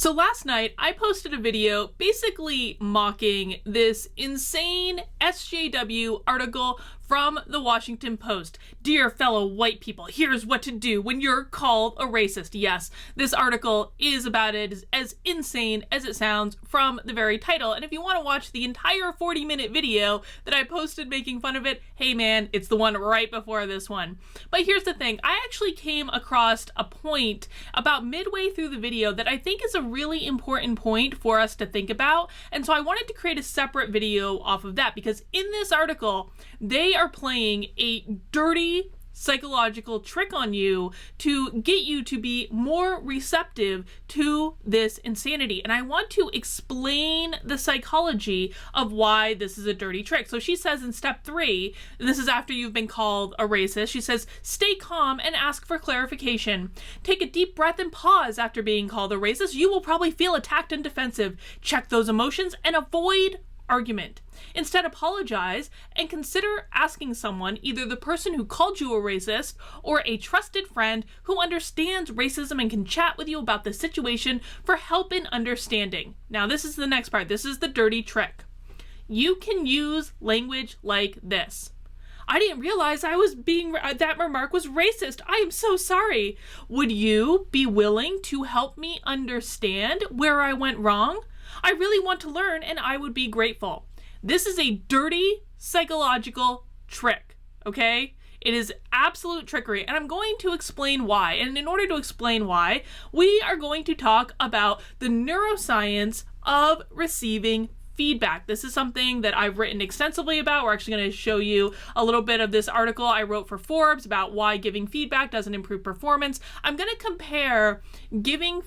So last night I posted a video basically mocking this insane SJW article from the Washington Post. Dear fellow white people, here's what to do when you're called a racist. Yes, this article is about it as insane as it sounds from the very title. And if you want to watch the entire 40-minute video that I posted making fun of it, hey man, it's the one right before this one. But here's the thing, I actually came across a point about midway through the video that I think is a really important point for us to think about. And so I wanted to create a separate video off of that because in this article, they are playing a dirty psychological trick on you to get you to be more receptive to this insanity. And I want to explain the psychology of why this is a dirty trick. So she says in step 3, this is after you've been called a racist, she says, stay calm and ask for clarification. Take a deep breath and pause after being called a racist. You will probably feel attacked and defensive. Check those emotions and avoid argument. Instead, apologize and consider asking someone, either the person who called you a racist or a trusted friend who understands racism and can chat with you about the situation, for help in understanding. Now, this is the next part. This is the dirty trick. You can use language like this. I didn't realize that remark was racist. I am so sorry. Would you be willing to help me understand where I went wrong? I really want to learn and I would be grateful. This is a dirty psychological trick, okay? It is absolute trickery, and I'm going to explain why. And in order to explain why, we are going to talk about the neuroscience of receiving feedback. This is something that I've written extensively about. We're actually going to show you a little bit of this article I wrote for Forbes about why giving feedback doesn't improve performance. I'm going to compare giving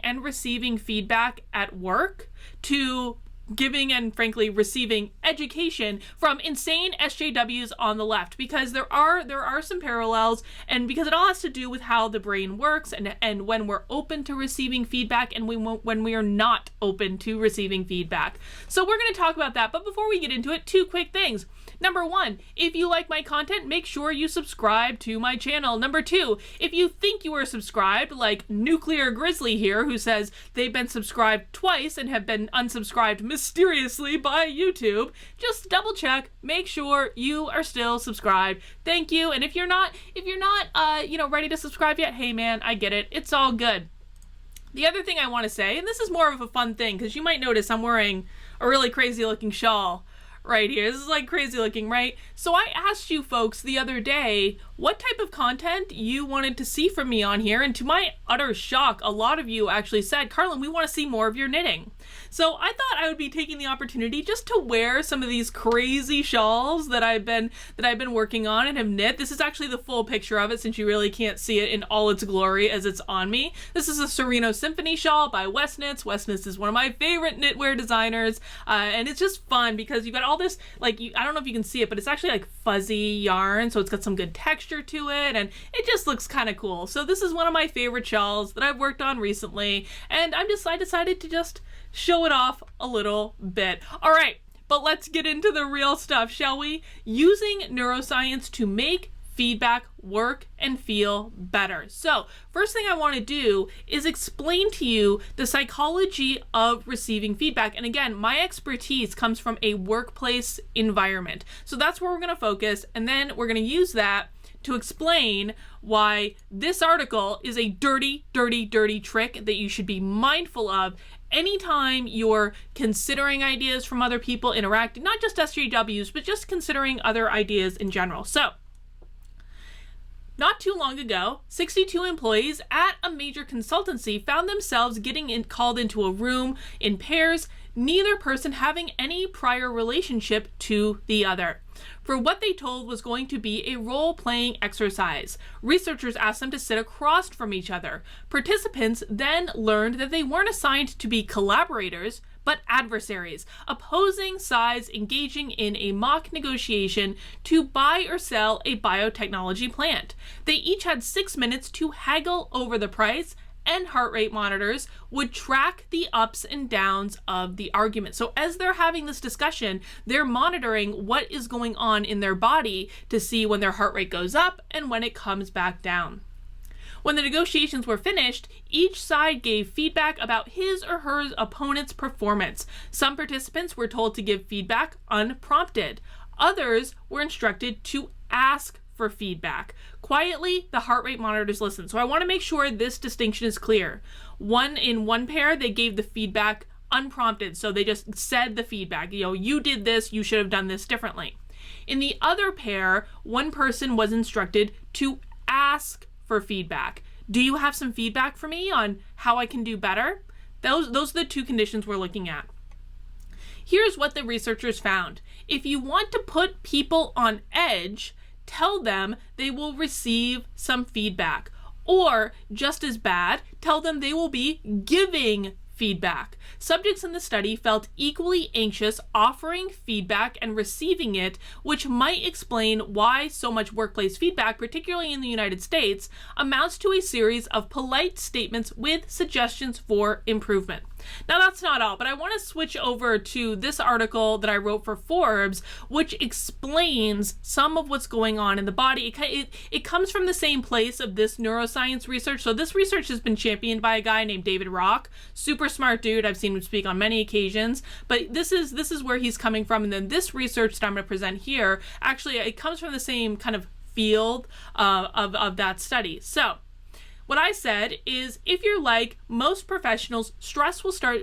and receiving feedback at work to giving and frankly receiving education from insane SJWs on the left, because there are some parallels, and because it all has to do with how the brain works and when we're open to receiving feedback and when we are not open to receiving feedback. So we're going to talk about that, but before we get into it, 2 quick things. Number 1, if you like my content, make sure you subscribe to my channel. Number 2, if you think you are subscribed, like Nuclear Grizzly here, who says they've been subscribed twice and have been unsubscribed mysteriously by YouTube, just double check, make sure you are still subscribed. Thank you. And if you're not, ready to subscribe yet, hey man, I get it. It's all good. The other thing I want to say, and this is more of a fun thing, because you might notice I'm wearing a really crazy looking shawl right here. This is like crazy looking, right? So I asked you folks the other day what type of content you wanted to see from me on here, and to my utter shock, a lot of you actually said, Carlin, we want to see more of your knitting. So I thought I would be taking the opportunity just to wear some of these crazy shawls that I've been working on and have knit. This is actually the full picture of it, since you really can't see it in all its glory as it's on me. This is a Sereno Symphony shawl by Wes Knits. Wes Knits is one of my favorite knitwear designers, and it's just fun because you've got all this, I don't know if you can see it, but it's actually like fuzzy yarn, so it's got some good texture to it, and it just looks kind of cool. So this is one of my favorite shawls that I've worked on recently, and I decided to just show it off a little bit. All right, but let's get into the real stuff, shall we? Using neuroscience to make feedback work and feel better. So first thing I want to do is explain to you the psychology of receiving feedback. And again, my expertise comes from a workplace environment. So that's where we're going to focus. And then we're going to use that to explain why this article is a dirty, dirty, dirty trick that you should be mindful of anytime you're considering ideas from other people, interacting, not just SJWs, but just considering other ideas in general. So not too long ago, 62 employees at a major consultancy found themselves getting called into a room in pairs, neither person having any prior relationship to the other, for what they told was going to be a role-playing exercise. Researchers asked them to sit across from each other. Participants then learned that they weren't assigned to be collaborators, but adversaries, opposing sides engaging in a mock negotiation to buy or sell a biotechnology plant. They each had 6 minutes to haggle over the price, and heart rate monitors would track the ups and downs of the argument. So as they're having this discussion, they're monitoring what is going on in their body to see when their heart rate goes up and when it comes back down. When the negotiations were finished, each side gave feedback about his or her opponent's performance. Some participants were told to give feedback unprompted. Others were instructed to ask for feedback. Quietly, the heart rate monitors listened. So I want to make sure this distinction is clear. In one pair, they gave the feedback unprompted. So they just said the feedback, you did this, you should have done this differently. In the other pair, one person was instructed to ask for feedback. Do you have some feedback for me on how I can do better? Those are the two conditions we're looking at. Here's what the researchers found. If you want to put people on edge, tell them they will receive some feedback. Or, just as bad, tell them they will be giving feedback. Subjects in the study felt equally anxious offering feedback and receiving it, which might explain why so much workplace feedback, particularly in the United States, amounts to a series of polite statements with suggestions for improvement. Now that's not all, but I want to switch over to this article that I wrote for Forbes, which explains some of what's going on in the body. It comes from the same place of this neuroscience research. So this research has been championed by a guy named David Rock, super smart dude. I've seen him speak on many occasions, but this is where he's coming from. And then this research that I'm going to present here, actually, it comes from the same kind of field of that study. So what I said is, if you're like most professionals, stress will start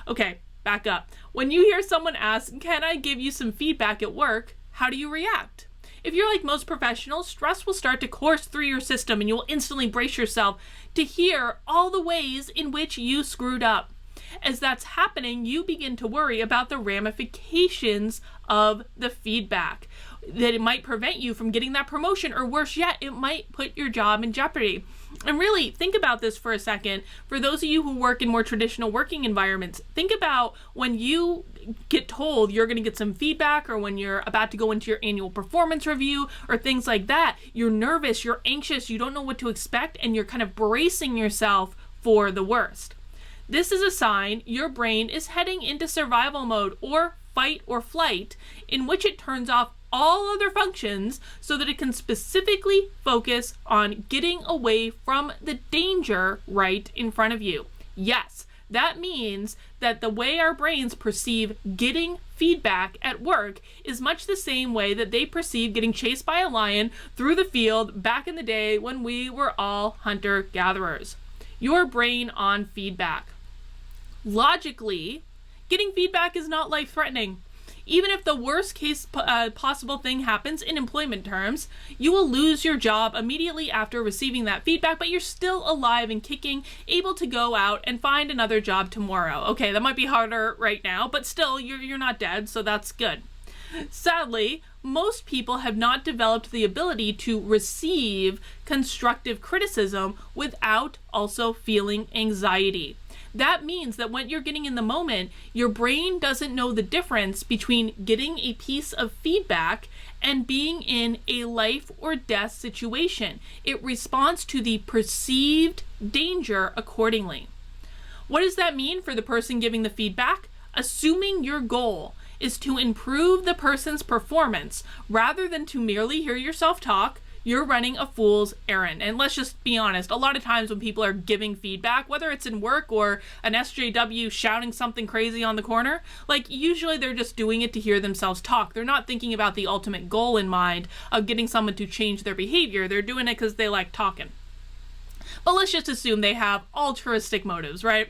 okay, back up. When you hear someone ask, can I give you some feedback at work? How do you react? If you're like most professionals, stress will start to course through your system and you will instantly brace yourself to hear all the ways in which you screwed up. As that's happening, you begin to worry about the ramifications of the feedback, that it might prevent you from getting that promotion, or worse yet, it might put your job in jeopardy. And really, think about this for a second. For those of you who work in more traditional working environments, think about when you get told you're going to get some feedback, or when you're about to go into your annual performance review, or things like that. You're nervous, you're anxious, you don't know what to expect, and you're kind of bracing yourself for the worst. This is a sign your brain is heading into survival mode, or fight or flight, in which it turns off all other functions so that it can specifically focus on getting away from the danger right in front of you. Yes, that means that the way our brains perceive getting feedback at work is much the same way that they perceive getting chased by a lion through the field back in the day when we were all hunter-gatherers. Your brain on feedback. Logically, getting feedback is not life-threatening. Even if the worst case possible thing happens in employment terms, you will lose your job immediately after receiving that feedback, but you're still alive and kicking, able to go out and find another job tomorrow. Okay, that might be harder right now, but still, you're not dead, so that's good. Sadly, most people have not developed the ability to receive constructive criticism without also feeling anxiety. That means that when you're getting in the moment, your brain doesn't know the difference between getting a piece of feedback and being in a life or death situation. It responds to the perceived danger accordingly. What does that mean for the person giving the feedback? Assuming your goal is to improve the person's performance rather than to merely hear yourself talk, you're running a fool's errand. And let's just be honest, a lot of times when people are giving feedback, whether it's in work or an SJW shouting something crazy on the corner, usually they're just doing it to hear themselves talk. They're not thinking about the ultimate goal in mind of getting someone to change their behavior. They're doing it because they like talking. But let's just assume they have altruistic motives, right?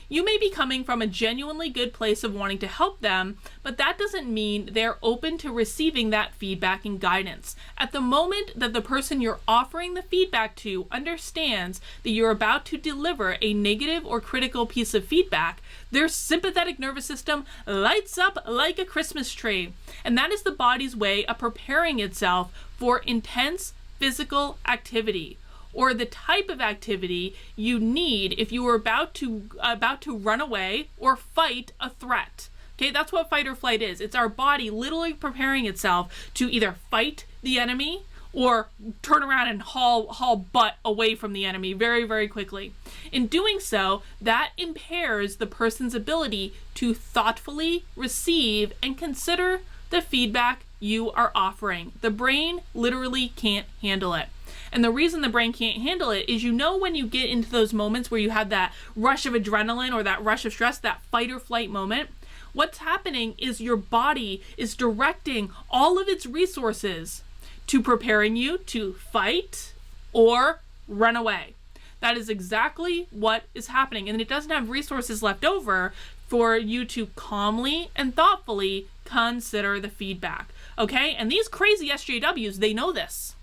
You may be coming from a genuinely good place of wanting to help them, but that doesn't mean they're open to receiving that feedback and guidance. At the moment that the person you're offering the feedback to understands that you're about to deliver a negative or critical piece of feedback, their sympathetic nervous system lights up like a Christmas tree. And that is the body's way of preparing itself for intense physical activity, or the type of activity you need if you were about to run away or fight a threat. Okay, that's what fight or flight is. It's our body literally preparing itself to either fight the enemy or turn around and haul butt away from the enemy very, very quickly. In doing so, that impairs the person's ability to thoughtfully receive and consider the feedback you are offering. The brain literally can't handle it. And the reason the brain can't handle it is, when you get into those moments where you have that rush of adrenaline or that rush of stress, that fight or flight moment, what's happening is your body is directing all of its resources to preparing you to fight or run away. That is exactly what is happening. And it doesn't have resources left over for you to calmly and thoughtfully consider the feedback. Okay? And these crazy SJWs, they know this.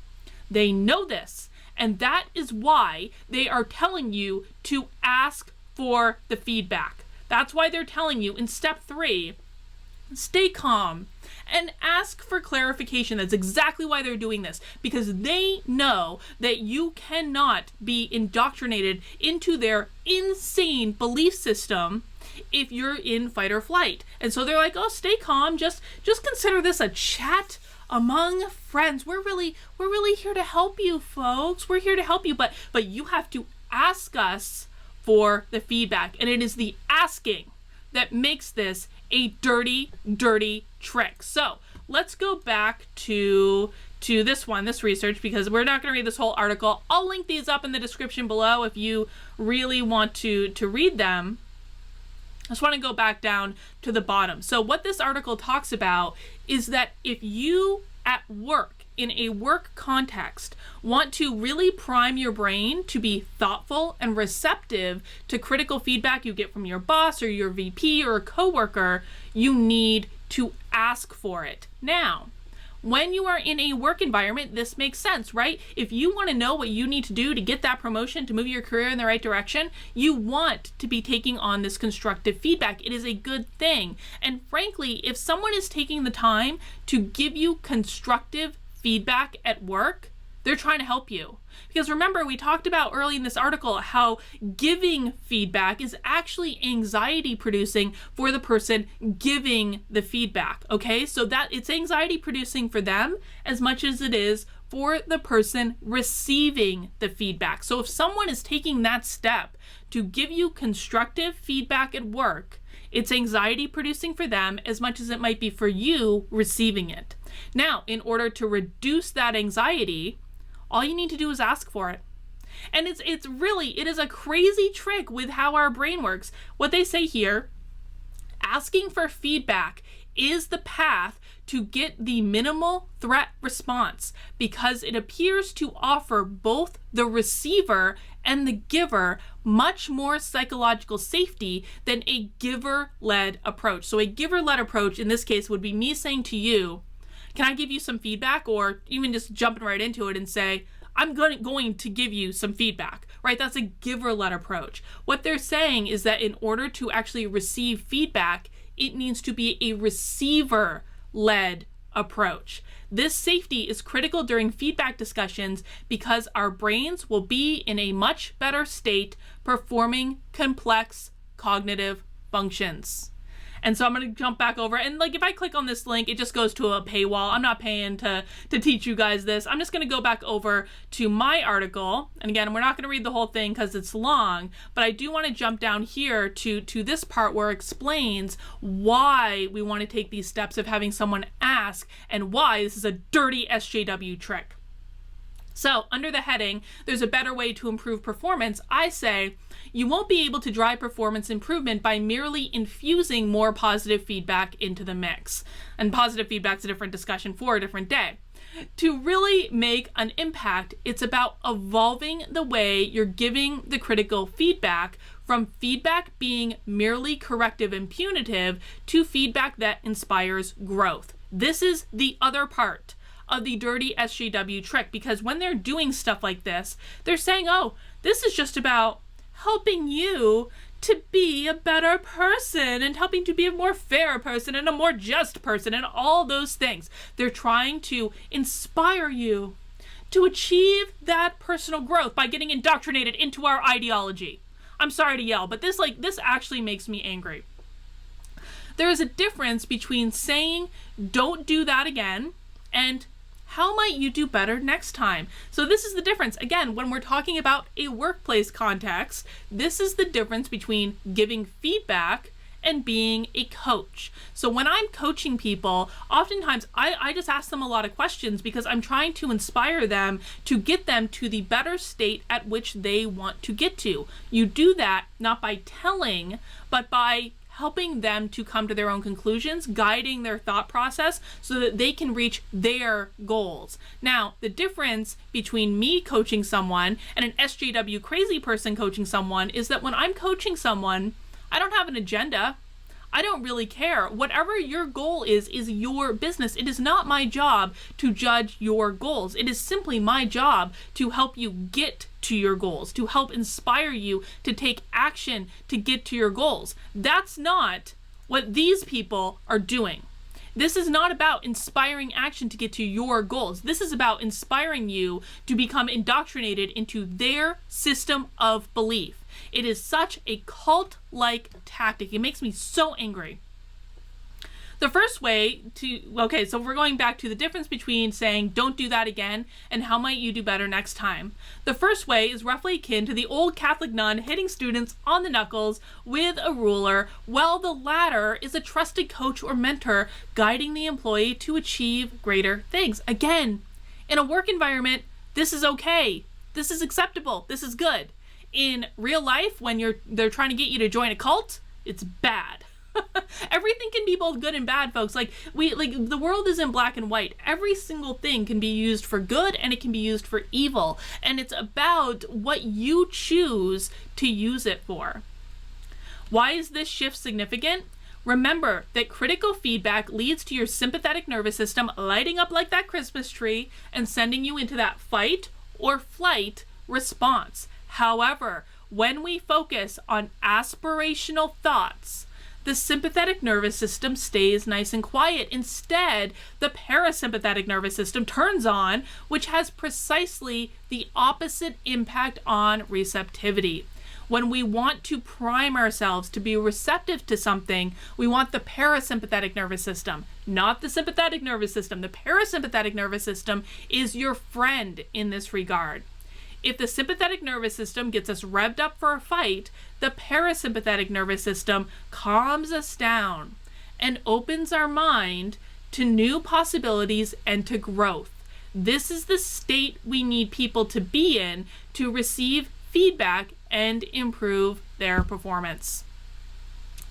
They know this. And that is why they are telling you to ask for the feedback. That's why they're telling you in step 3, stay calm and ask for clarification. That's exactly why they're doing this, because they know that you cannot be indoctrinated into their insane belief system if you're in fight or flight. And so they're like, oh, stay calm. Just consider this a chat among friends. We're really here to help you, folks. We're here to help you, but you have to ask us for the feedback. And it is the asking that makes this a dirty, dirty trick. So let's go back to this research, because we're not going to read this whole article. I'll link these up in the description below if you really want to read them. I just want to go back down to the bottom. So what this article talks about is that if you at work, in a work context, want to really prime your brain to be thoughtful and receptive to critical feedback you get from your boss or your VP or a coworker, you need to ask for it. Now, when you are in a work environment, this makes sense, right? If you want to know what you need to do to get that promotion, to move your career in the right direction, you want to be taking on this constructive feedback. It is a good thing. And frankly, if someone is taking the time to give you constructive feedback at work, they're trying to help you. Because remember, we talked about early in this article how giving feedback is actually anxiety producing for the person giving the feedback. Okay, so that it's anxiety producing for them as much as it is for the person receiving the feedback. So if someone is taking that step to give you constructive feedback at work, it's anxiety producing for them as much as it might be for you receiving it. Now, in order to reduce that anxiety, all you need to do is ask for it. And it is a crazy trick with how our brain works. What they say here, asking for feedback is the path to get the minimal threat response, because it appears to offer both the receiver and the giver much more psychological safety than a giver-led approach. So a giver-led approach in this case would be me saying to you, can I give you some feedback? Or even just jumping right into it and say, I'm going to give you some feedback, right? That's a giver-led approach. What they're saying is that in order to actually receive feedback, it needs to be a receiver-led approach. This safety is critical during feedback discussions because our brains will be in a much better state performing complex cognitive functions. And so I'm going to jump back over, and like if I click on this link, it just goes to a paywall. I'm not paying to teach you guys this. I'm just going to go back over to my article. And again, we're not going to read the whole thing because it's long, but I do want to jump down here to this part where it explains why we want to take these steps of having someone ask and why this is a dirty SJW trick. So under the heading, there's a better way to improve performance, I say, you won't be able to drive performance improvement by merely infusing more positive feedback into the mix. And positive feedback's a different discussion for a different day. To really make an impact, it's about evolving the way you're giving the critical feedback from feedback being merely corrective and punitive to feedback that inspires growth. This is the other part of the dirty SJW trick, because when they're doing stuff like this, they're saying, oh, this is just about helping you to be a better person and helping to be a more fair person and a more just person and all those things. They're trying to inspire you to achieve that personal growth by getting indoctrinated into our ideology. I'm sorry to yell, but this actually makes me angry. There is a difference between saying, don't do that again, and how might you do better next time? So this is the difference. Again, when we're talking about a workplace context, this is the difference between giving feedback and being a coach. So when I'm coaching people, oftentimes I just ask them a lot of questions because I'm trying to inspire them to get them to the better state at which they want to get to. You do that not by telling, but by helping them to come to their own conclusions, guiding their thought process so that they can reach their goals. Now, the difference between me coaching someone and an SJW crazy person coaching someone is that when I'm coaching someone, I don't have an agenda. I don't really care. Whatever your goal is your business. It is not my job to judge your goals. It is simply my job to help you get to your goals, to help inspire you to take action to get to your goals. That's not what these people are doing. This is not about inspiring action to get to your goals. This is about inspiring you to become indoctrinated into their system of belief. It is such a cult-like tactic. It makes me so angry. The first way so we're going back to the difference between saying don't do that again and how might you do better next time. The first way is roughly akin to the old Catholic nun hitting students on the knuckles with a ruler, while the latter is a trusted coach or mentor guiding the employee to achieve greater things. Again, in a work environment, this is okay. This is acceptable. This is good. In real life, when they're trying to get you to join a cult, it's bad. Everything can be both good and bad, folks. The world isn't black and white. Every single thing can be used for good and it can be used for evil. And it's about what you choose to use it for. Why is this shift significant? Remember that critical feedback leads to your sympathetic nervous system lighting up like that Christmas tree and sending you into that fight or flight response. However, when we focus on aspirational thoughts, the sympathetic nervous system stays nice and quiet. Instead, the parasympathetic nervous system turns on, which has precisely the opposite impact on receptivity. When we want to prime ourselves to be receptive to something, we want the parasympathetic nervous system, not the sympathetic nervous system. The parasympathetic nervous system is your friend in this regard. If the sympathetic nervous system gets us revved up for a fight, the parasympathetic nervous system calms us down and opens our mind to new possibilities and to growth. This is the state we need people to be in to receive feedback and improve their performance.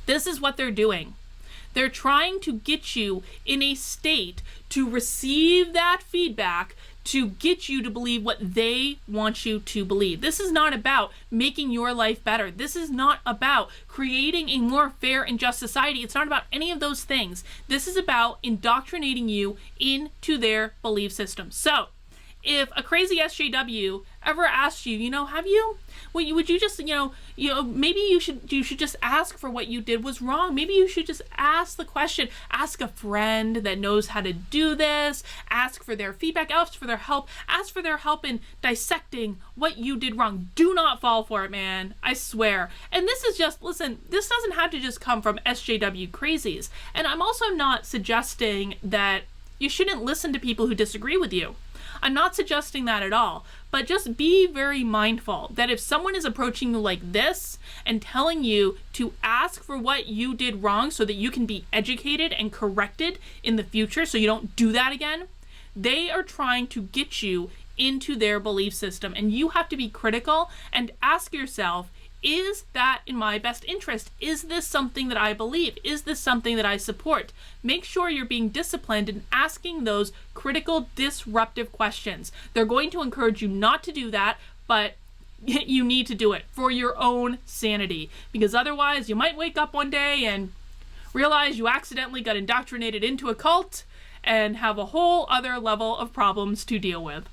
This is what they're doing. They're trying to get you in a state to receive that feedback to get you to believe what they want you to believe. This is not about making your life better. This is not about creating a more fair and just society. It's not about any of those things. This is about indoctrinating you into their belief system. So, if a crazy SJW ever asked you, have you? Would you just, maybe you should just ask for what you did was wrong. Maybe you should just ask the question. Ask a friend that knows how to do this. Ask for their feedback. Ask for their help. Ask for their help in dissecting what you did wrong. Do not fall for it, man. I swear. And this is just, listen, this doesn't have to just come from SJW crazies. And I'm also not suggesting that you shouldn't listen to people who disagree with you. I'm not suggesting that at all, but just be very mindful that if someone is approaching you like this and telling you to ask for what you did wrong so that you can be educated and corrected in the future so you don't do that again, they are trying to get you into their belief system, and you have to be critical and ask yourself, is that in my best interest? Is this something that I believe? Is this something that I support? Make sure you're being disciplined in asking those critical, disruptive questions. They're going to encourage you not to do that, but you need to do it for your own sanity, because otherwise you might wake up one day and realize you accidentally got indoctrinated into a cult and have a whole other level of problems to deal with.